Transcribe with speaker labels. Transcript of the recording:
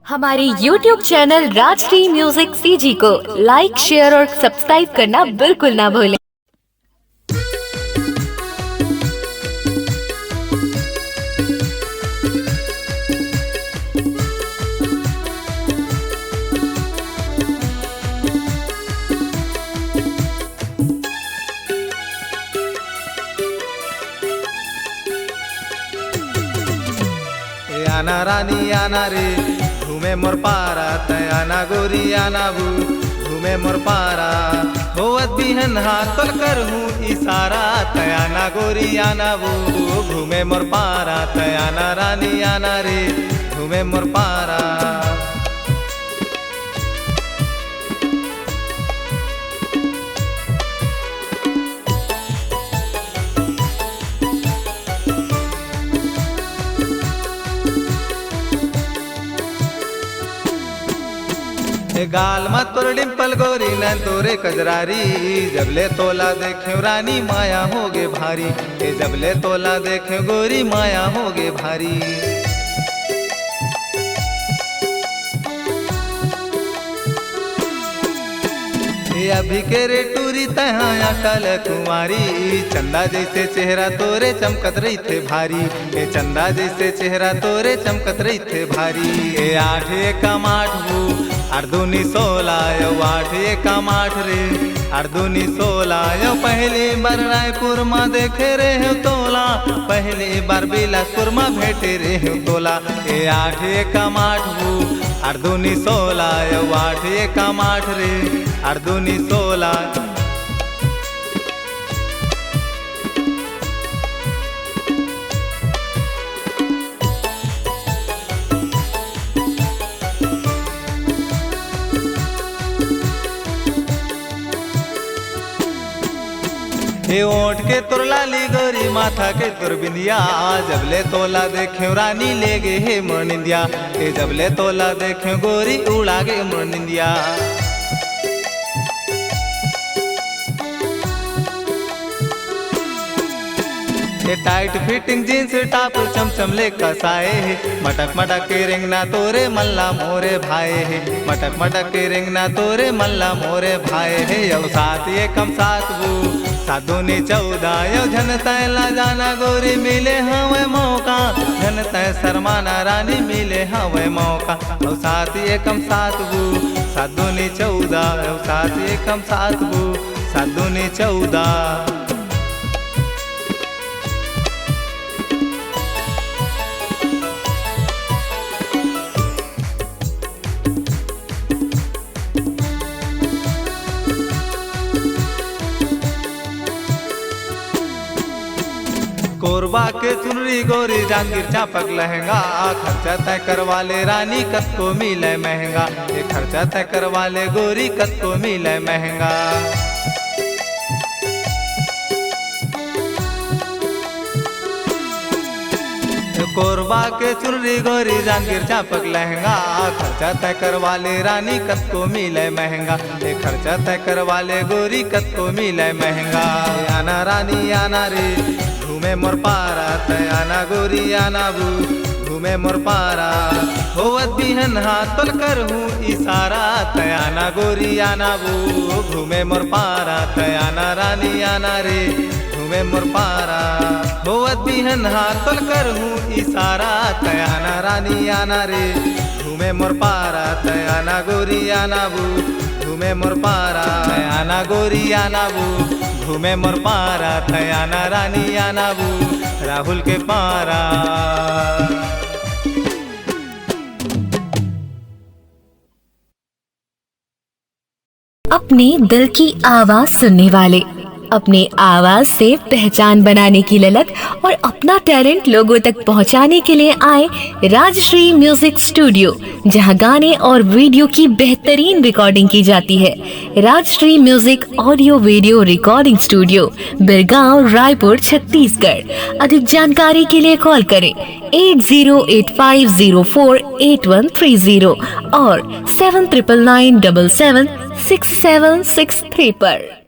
Speaker 1: हमारे YouTube channel Rajshri music CG को like, share और सब्सक्राइब करना बिल्कुल ना भूलें।
Speaker 2: आना रानी आना रे घूमे मोर पारा तयाना गोरी आना बू घूमे मोर पारा होवत बिहन हाथ तोल कर हूँ इशारा तयाना गोरी आना बू घूमे मोर पारा तयाना रानी आना रे घूमे मोर पारा। गाल मा तोर डिम्पल गोरी न तोरे कजरारी जबले तोला देखे रानी माया होगे भारी जबले तोला देखे गोरी माया होगे भारी। अभी के रे टूरी तहाया कल कुमारी चंदा जैसे चेहरा तोरे चमकत रही थे भारी चंदा जैसे चेहरा तोरे चमकत रही थे भारी। 8 एकम 8 बू अर्दुनी 16 यौ 8 एकम 8 रे अर्दुनी 16 यौ पहली बार रायपुर माँ देखे रे हो तोला पहली बार बिलासपुर माँ भेटे रे हो तोला। 8 एकम 8 बू अर्दुनी 16 यौ 8 एकम 8 रे अर्दुनी 16। ओठ के तोर लाली गोरी माथा के तोर बिंदिया जबले तोला देखे रानी ले गे हे मोर निंदिया जबले तोला देखे गोरी उड़ा गे मोर निंदिया। टाइट फिटिंग जींस टॉप चमचम ले कसाए है मटक मटक के रेंगना तोरे मल्ला मोरे भाई है मटक मटक के रेंगना तोरे मल्ला मोरे भाई है। यौ 7 एकम 7 बू 7 दूनी 14 यौ झन तैला जाना गोरी मिले हवे मौका झन तय शर्माना रानी मिले हवे मौका। यौ 7 एकम 7 बू 7 दूनी 14 यौ 7 एकम 7 बू 7 दूनी 14। कोरबा के चुनरी गोरी जांगीर चापक लहंगा खर्चा तय करवा ले रानी कत को मिले महंगा ये खर्चा तय करवा ले गोरी कत को मिले महंगा। कोरबा के चुनरी गोरी जांगीर चापक लहंगा खर्चा तय करवा ले रानी कत को मिले महंगा ये खर्चा तय करवा ले गोरी कत को मिले महंगा। आना रानी आना रे घूमे मोर पारा तयाना गोरी आना बू घूमे मोर पारा होवत बिहन हाथ तोल कर हूँ इशारा तयाना गोरी आना बू घूमे मोर पारा तयाना रानी आना रे घूमे मोर पारा होवत बिहन हाथ तोल कर हूँ इशारा तयाना रानी आना रे घूमे मोर पारा तयाना गोरी आना बू घूमे मोर पारा तयाना गोरी आना बू घूमे मोर पारा तयाना रानी आना बू राहुल के पारा।
Speaker 1: अपने दिल की आवाज सुनने वाले, अपने आवाज से पहचान बनाने की ललक और अपना टैलेंट लोगों तक पहुंचाने के लिए आए राजश्री म्यूजिक स्टूडियो, जहां गाने और वीडियो की बेहतरीन रिकॉर्डिंग की जाती है। Rajshri music audio video recording studio, Birgaon, Raipur, Chhattisgarh. अधिक जानकारी के लिए कॉल करें 8085048130 और 7999776763 पर।